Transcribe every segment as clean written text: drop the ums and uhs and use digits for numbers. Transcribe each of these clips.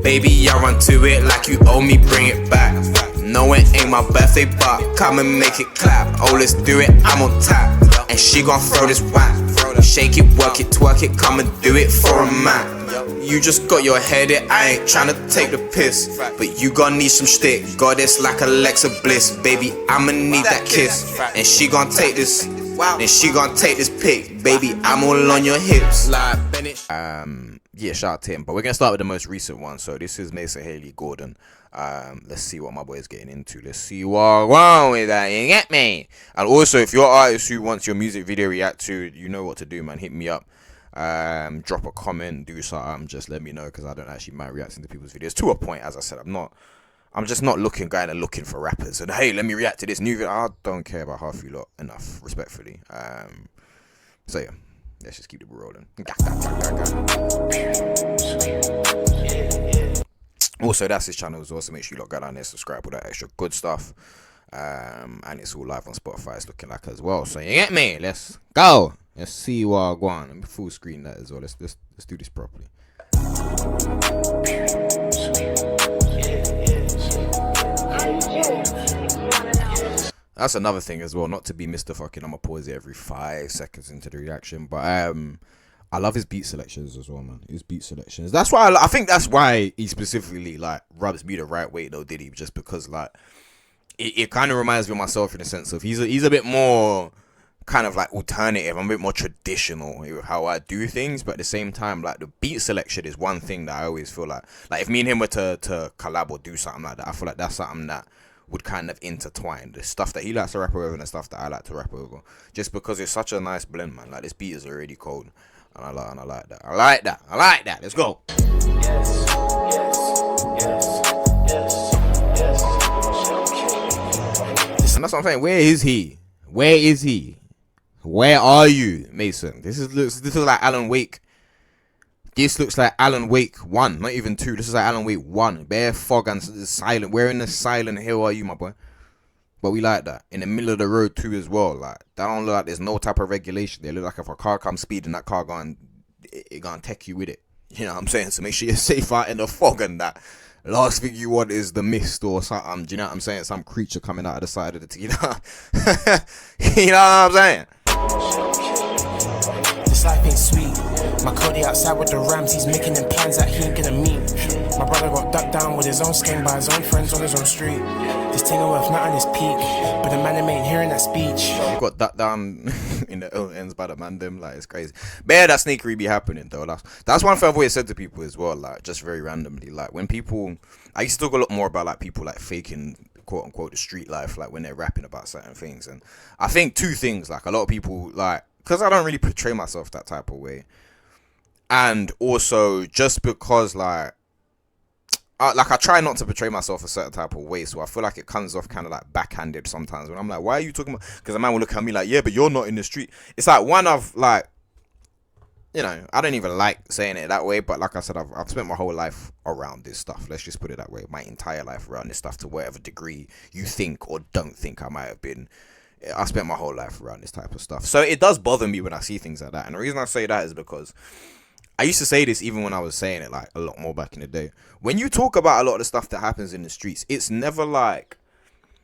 Baby, I run to it like you owe me, bring it back. No, it ain't my birthday, but come and make it clap. Oh, let's do it, I'm on tap. And she gon' throw this whack. Shake it, work it, twerk it, come and do it for a man. You just got your head in, I ain't tryna take the piss, but you gon' need some shtick. Goddess like Alexa Bliss, baby, I'ma need that kiss. And she gon' take this, and she gon' take this pic, baby, I'm all on your hips. Yeah, shout out to him. But we're gonna start with the most recent one. So this is Mason Haley Gordon. Let's see what my boy is getting into. Let's see what's wrong with that. You get me? And also, if you're an artist who wants your music video react to, you know what to do, man. Hit me up. Drop a comment, do something. Just let me know, because I don't actually mind reacting to people's videos. To a point, as I said, I'm just not looking for rappers. And hey, let me react to this new video. I don't care about half you lot enough, respectfully. So yeah. Let's just keep the ball rolling. Also, that's his channel as well, so make sure you lot go down there, subscribe, all that extra good stuff. And it's all live on Spotify, it's looking like as well. So you get me? Let's go. Let's see what I want. Let me full screen that as well. Let's do this properly. That's another thing as well, not to be Mr. Fucking, I'ma pause it every 5 seconds into the reaction, but I love his beat selections as well, man. His beat selections. That's why I think that's why he specifically like rubs me the right way though, did he? Just because like it kind of reminds me of myself in the sense of he's a bit more kind of like alternative. I'm a bit more traditional with how I do things, but at the same time, like the beat selection is one thing that I always feel like if me and him were to collab or do something like that, I feel like that's something that would kind of intertwine the stuff that he likes to rap over and the stuff that I like to rap over, just because it's such a nice blend, man. Like this beat is already cold, and I like that. I like that. Let's go. And that's what I'm saying. Where is he? Where are you, Mason? This looks like Alan Wake. This looks like Alan Wake 1, not even 2. This is like Alan Wake 1. Bare fog and silent. Where in the silent hill are you, my boy? But we like that. In the middle of the road too as well. Like, that don't look like there's no type of regulation. They look like if a car comes speeding, that car gonna take you with it. You know what I'm saying? So make sure you're safe out in the fog and that. Last thing you want is the mist or something. Do you know what I'm saying? Some creature coming out of the side of the you know? You know what I'm saying? This life ain't sweet. My Cody outside with the Rams, he's making them plans that he ain't gonna meet. My brother got ducked down with his own skin by his own friends on his own street. This thing ain't worth nothing, his peak, but the man ain't hearing that speech. He got ducked down in the ends by the man them, like it's crazy. But yeah, that sneakery be happening though. That's one thing I've always said to people as well, like just very randomly. Like when people, I used to talk a lot more about like people like faking quote unquote the street life, like when they're rapping about certain things. And I think two things, like a lot of people like, because I don't really portray myself that type of way. And also just because like I try not to portray myself a certain type of way, so I feel like it comes off kind of like backhanded sometimes when I'm like, why are you talking about, because a man will look at me like, yeah, but you're not in the street. It's like one of like, you know, I don't even like saying it that way, but like I said, I've spent my whole life around this stuff. Let's just put it that way. My entire life around this stuff, to whatever degree you think or don't think I might have been. I spent my whole life around this type of stuff. So it does bother me when I see things like that. And the reason I say that is because I used to say this even when I was saying it like a lot more back in the day. When you talk about a lot of the stuff that happens in the streets, it's never like,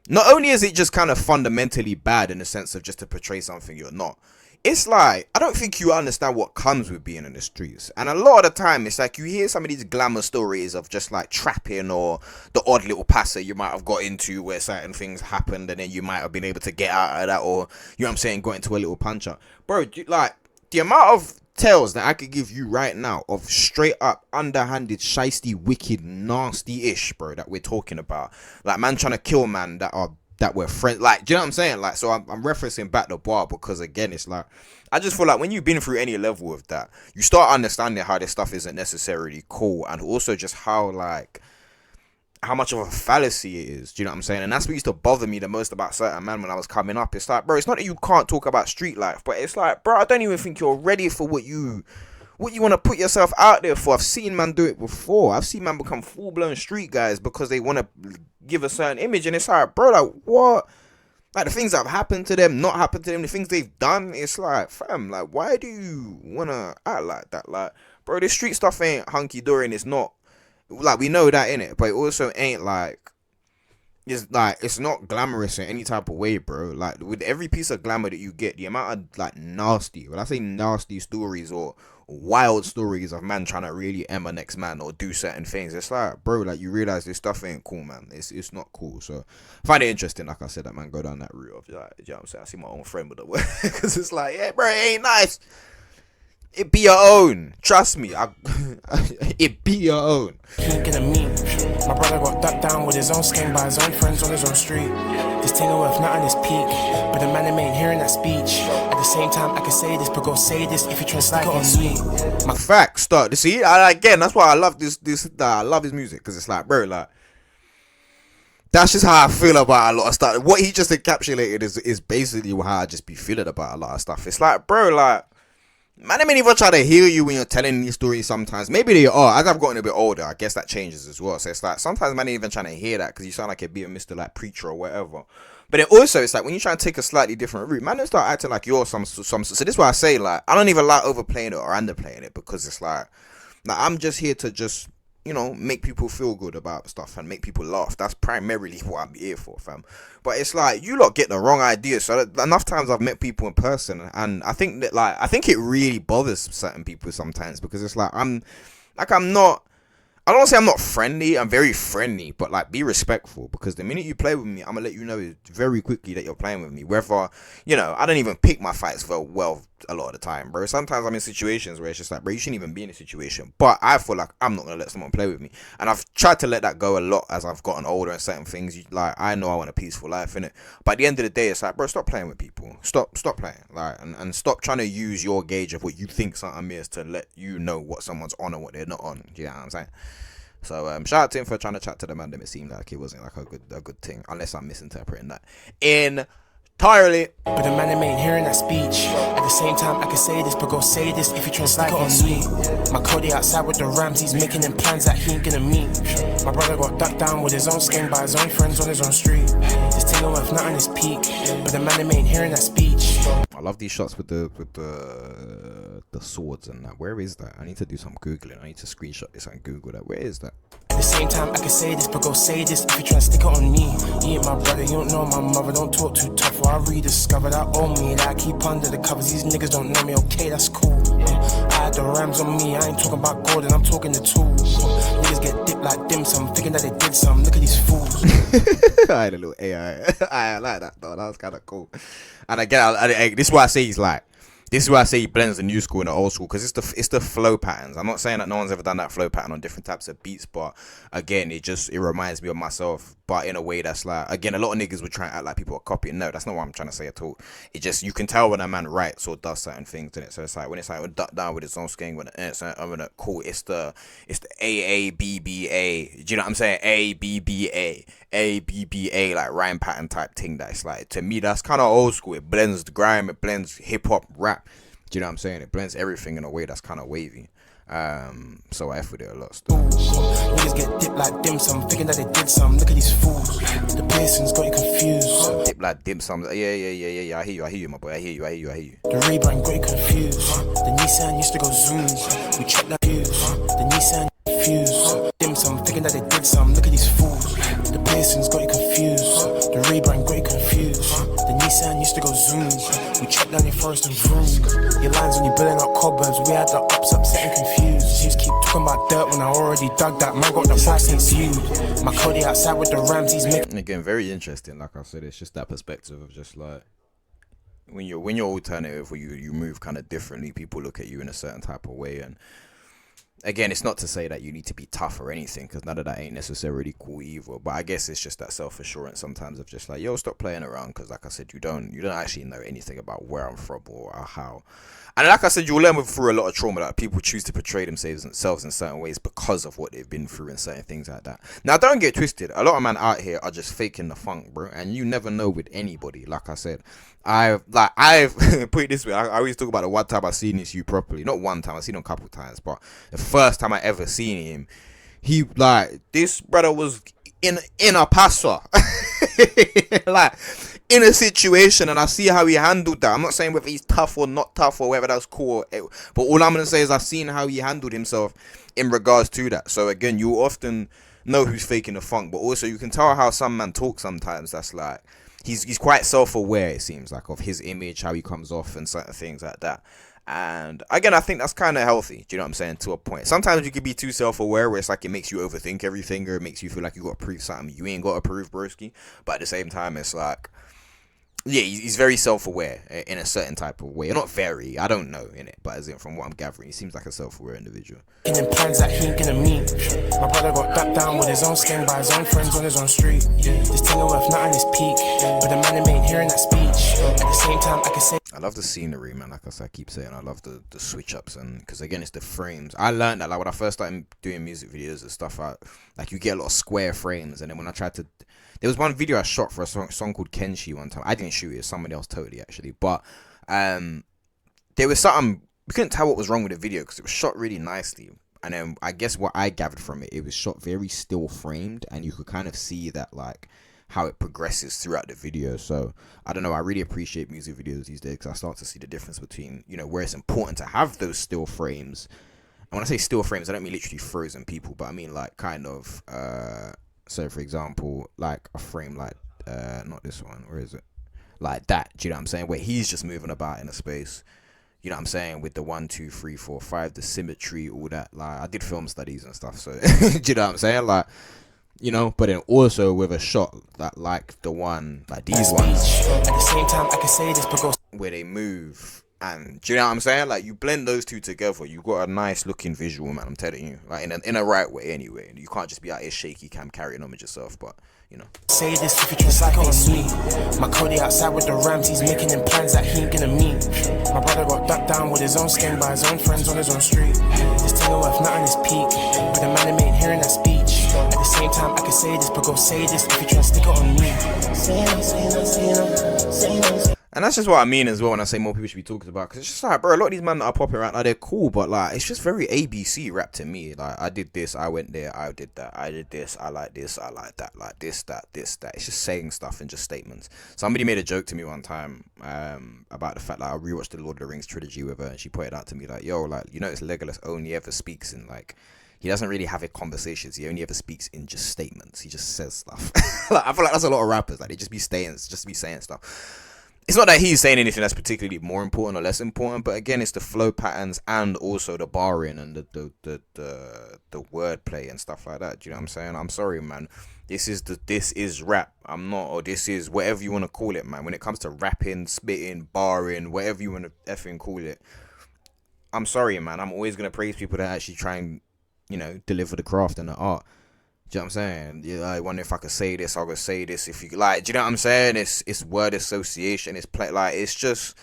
not only is it just kind of fundamentally bad in the sense of just to portray something you're not, it's like, I don't think you understand what comes with being in the streets. And a lot of the time, it's like you hear some of these glamour stories of just like trapping or the odd little passer you might have got into where certain things happened and then you might have been able to get out of that, or, you know what I'm saying, got into a little punch up. Bro, like, the amount of tales that I could give you right now of straight up underhanded, shiesty, wicked, nasty-ish, bro, that we're talking about. Like, man trying to kill man that were friends. Like, do you know what I'm saying? Like, so I'm referencing back the bar because, again, it's like, I just feel like when you've been through any level of that, you start understanding how this stuff isn't necessarily cool, and also just how, like, how much of a fallacy it is. Do you know what I'm saying? And that's what used to bother me the most about certain man when I was coming up. It's like, bro, it's not that you can't talk about street life, but it's like, bro, I don't even think you're ready for what you want to put yourself out there for. I've seen man do it before. I've seen man become full-blown street guys because they want to give a certain image, and it's like, bro, like, what? Like, the things that have happened to them, not happened to them, the things they've done, it's like, fam, like, why do you want to act like that? Like, bro, this street stuff ain't hunky-dory, and it's not Like, we know that, innit? But it also ain't like, it's not glamorous in any type of way, bro. Like, with every piece of glamour that you get, the amount of like nasty, when I say nasty stories or wild stories of man trying to really emma next man or do certain things, it's like, bro, like, you realize this stuff ain't cool, man. It's not cool. So I find it interesting, like I said, that man go down that route of, like, you know what I'm saying? I see my own friend with it, because it's like, yeah, bro, it ain't nice. It be your own. Trust me. It be your own. He ain't gonna meet. My brother got ducked down with his own skin by his own friends on his own street. This thing worth not on his peak, but the man ain't hearing that speech. At the same time, I can say this, but go say this if you try to slide on me. My facts start. See, again, that's why I love this. I love his music, because it's like, bro, like, that's just how I feel about a lot of stuff. What he just encapsulated is basically how I just be feeling about a lot of stuff. It's like, bro, like, man, I mean, even try to hear you when you're telling these stories sometimes. Maybe they are. As I've gotten a bit older, I guess that changes as well. So it's like, sometimes man ain't even trying to hear that, because you sound like you're being Mr. like preacher or whatever. But then also, it's like, when you try to take a slightly different route, man, don't start acting like you're some. So this is why I say, like, I don't even like overplaying it or underplaying it, because it's like I'm just here to just, you know, make people feel good about stuff and make people laugh. That's primarily what I'm here for, fam. But it's like, you lot get the wrong idea. So enough times I've met people in person, and I think that, like, I think it really bothers certain people sometimes, because it's like, I'm not, I don't want to say I'm not friendly. I'm very friendly, but like, be respectful, because the minute you play with me, I'm gonna let you know very quickly that you're playing with me. Whether, you know, I don't even pick my fights very well a lot of the time, bro. Sometimes I'm in situations where it's just like, bro, you shouldn't even be in a situation, but I feel like I'm not gonna let someone play with me, and I've tried to let that go a lot as I've gotten older, and certain things, like, I know I want a peaceful life, innit? But at the end of the day, it's like, bro, stop playing with people. Stop playing, like, and stop trying to use your gauge of what you think something is to let you know what someone's on and what they're not on. Do you know what I'm saying? So shout out to him for trying to chat to the man. It seemed like it wasn't like a good thing, unless I'm misinterpreting that entirely. But the man ain't hearing that speech. At the same time, I can say this, but go say this if you try to slide on me. My Cody outside with the Rams, he's making them plans that he ain't gonna meet. My brother got ducked down with his own skin by his own friends on his own street. This thing worth not on his peak, but the man ain't hearing that speech. I love these shots with the swords and that. Where is that? I need to do some googling. I need to screenshot this and Google that. Where is that? At the same time, I can say this, but go say this if you try to stick it on me. You ain't my brother, you don't know my mother. Don't talk too tough, or I rediscover that owe me. That I keep under the covers. These niggas don't know me. Okay, that's cool. I had the Rams on me. I ain't talking about Gordon, I'm talking the tools. Niggas get dipped like dim sum, thinking that they did some. Look at these fools. I had a little AI. I like that though. That was kind of cool. And again, this is why I say this is why I say he blends the new school and the old school, because it's the flow patterns. I'm not saying that no one's ever done that flow pattern on different types of beats, but again, it reminds me of myself, but in a way that's like, again, a lot of niggas would try and act like people are copying. No, that's not what I'm trying to say at all. It just, you can tell when a man writes or does certain things in it. So it's like, when it's like duck down with his own skin, when it's cool, it's the AABBA. Do you know what I'm saying? ABBA, like rhyme pattern type thing. That's like, to me, that's kind of old school. It blends the grime, it blends hip hop, rap. Do you know what I'm saying? It blends everything in a way that's kind of wavy. So I F with it a lot still. Niggas get dipped like dim sum, thinking that they did some. Look at these fools. The piercings got you confused. Dip like dim sum. Yeah. I hear you, my boy. I hear you. The Ray-Ban got you confused. The Nissan used to go zoom. We checked that fuse. The Nissan fuse. Dim sum, thinking that they did some. Look at these fools. The piercings got you confused. The Ray-Ban got you confused. The Nissan used to go zoom. We checked down your forest and vroom. Your lines when you building up cobwebs. We had the ops upset and confused. You just keep talking about dirt when I already dug that. Man got the box ain't viewed. My Cody outside with the Rams, he's making. Again, very interesting. Like I said, it's just that perspective of just like, when you're alternative, or you move kind of differently, people look at you in a certain type of way. And again, it's not to say that you need to be tough or anything, because none of that ain't necessarily cool either. But I guess it's just that self-assurance sometimes of just like, yo, stop playing around, because like I said, you don't actually know anything about where I'm from or how. And like I said, you'll learn through a lot of trauma that people choose to portray themselves in certain ways because of what they've been through and certain things like that. Now, don't get twisted. A lot of men out here are just faking the funk, bro. And you never know with anybody. Like I said, I've put it this way. I always talk about the one time I seen this you properly. Not one time, I've seen him a couple times. But the first time I ever seen him, he, like, this brother was in a passer. Like, in a situation and I see how he handled that. I'm not saying whether he's tough or not tough or whether that's cool, but all I'm gonna say is I've seen how he handled himself in regards to that. So again, you often know who's faking the funk, but also you can tell how some man talk sometimes. That's like he's quite self-aware, it seems like, of his image, how he comes off, and certain things like that. And again, I think that's kind of healthy. Do you know what I'm saying? To a point. Sometimes you can be too self-aware, where it's like it makes you overthink everything, or it makes you feel like you got to prove something you ain't got to prove, broski. But at the same time, it's like, yeah, he's very self-aware in a certain type of way. Not very, I don't know in it, but as in from what I'm gathering, he seems like a self-aware individual. In plans that he ain't gonna meet. My brother got ducked down with his own skin by his own friends on his own street. This thing worth nothing is peak, but the man ain't hearing that speech. At the same time, I can say I love the scenery, man. Like I keep saying, I love the switch ups, and because again, it's the frames. I learned that like when I first started doing music videos and stuff, like you get a lot of square frames, and then when I tried to, there was one video I shot for a song called Kenshi one time. I didn't shoot it; somebody else totally actually. But there was something we couldn't tell what was wrong with the video because it was shot really nicely. And then I guess what I gathered from it, it was shot very still framed, and you could kind of see that like how it progresses throughout the video. So I don't know, I really appreciate music videos these days because I start to see the difference between, you know, where it's important to have those still frames. And when I say still frames, I don't mean literally frozen people, but I mean like kind of so for example, like a frame like not this one, where is it, like that, do you know what I'm saying, where he's just moving about in a space, you know what I'm saying, with the 1 2 3 4 5, the symmetry, all that. Like I did film studies and stuff, so do you know what I'm saying, like, you know, but then also with a shot that like the one, like these ones, at the same time, I can say this because where they move, and do you know what I'm saying? Like you blend those two together, you got a nice looking visual, man. I'm telling you, like in a right way, anyway. You can't just be out here shaky cam carrying on with yourself, but you know. Say this if you just like on me. My Cody outside with the Rams, he's making them plans that he ain't gonna meet. My brother got ducked down with his own skin by his own friends on his own street. This thing worth nothing is peak, but the man ain't hearing that speech. At the same time, I can say this, but go say this if you try to stick it on me. And that's just what I mean as well when I say more people should be talking about, because it's just like, bro, a lot of these men that are popping right now, they're cool, but like it's just very ABC rap to me. Like I did this, I went there, I did that, I did this, I like that, like this, that. It's just saying stuff and just statements. Somebody made a joke to me one time about the fact that I rewatched the Lord of the Rings trilogy with her, and she pointed out to me like, yo, like, you notice Legolas only ever speaks in like, he doesn't really have conversations. He only ever speaks in just statements. He just says stuff. Like, I feel like that's a lot of rappers. Like they just be saying stuff. It's not that he's saying anything that's particularly more important or less important, but again, it's the flow patterns and also the barring and the wordplay and stuff like that. Do you know what I'm saying? I'm sorry, man. This is rap. I'm not, or this is whatever you want to call it, man. When it comes to rapping, spitting, barring, whatever you want to effing call it, I'm sorry, man. I'm always gonna praise people that actually try and, you know, deliver the craft and the art. Do you know what I'm saying? Yeah, I wonder if I could say this, I could say this if you like. Do you know what I'm saying? It's word association, it's play, like it's just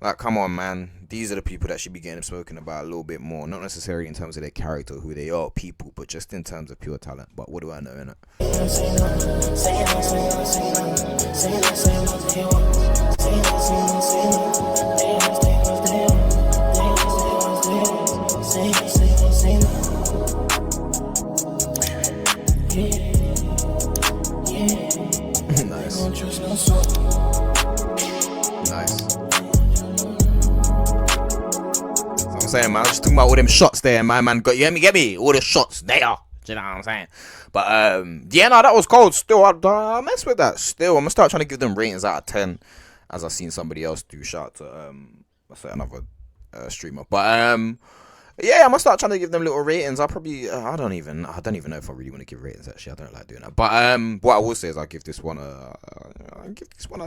like, come on, man. These are the people that should be getting spoken about a little bit more. Not necessarily in terms of their character, who they are, people, but just in terms of pure talent. But what do I know, innit? Nice. So I'm saying, man, I'm just talking about all them shots there, my man. Got you, get me? All the shots there. Do you know what I'm saying? But yeah, no, that was cold. Still, I mess with that. Still, I'm gonna start trying to give them ratings out of 10, as I've seen somebody else do. Shout out to let's say another streamer. But yeah, I'm gonna start trying to give them little ratings. I probably I don't even know if I really want to give ratings. Actually, I don't like doing that. But what I will say is I give this one a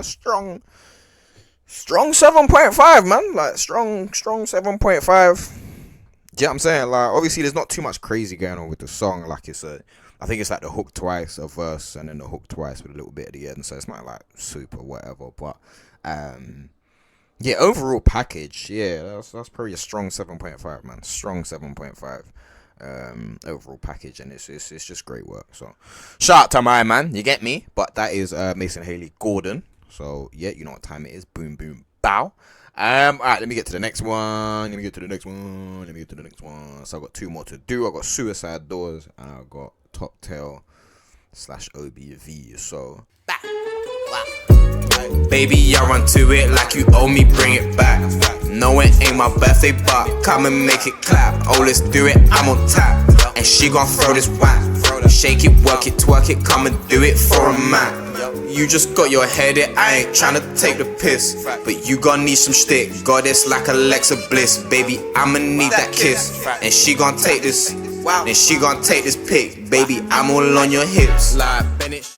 strong 7.5, man. Like strong 7.5. Do you know what I'm saying? Like obviously there's not too much crazy going on with the song. Like I think it's like the hook twice, a verse, and then the hook twice with a little bit at the end. So it's not like super whatever. But yeah, overall package, yeah, that's probably a strong 7.5, man. Strong 7.5 overall package, and it's just great work. So shout out to my man, you get me? But that is Mason Haley Gordon. So yeah, you know what time it is. Boom boom bow. Alright, let me get to the next one. So I got 2 more to do. I got Suicide Doors and I got Top Tail /OBV. So Baby, I run to it like you owe me, bring it back. No, it ain't my birthday, but come and make it clap. Oh, let's do it, I'm on tap. And she gon' throw this whack. Shake it, work it, twerk it, come and do it for a man. You just got your head in, I ain't tryna take the piss. But you gon' need some shtick, goddess like Alexa Bliss. Baby, I'ma need that kiss. And she gon' take this, and she gon' take this pic. Baby, I'm all on your hips like Bennett.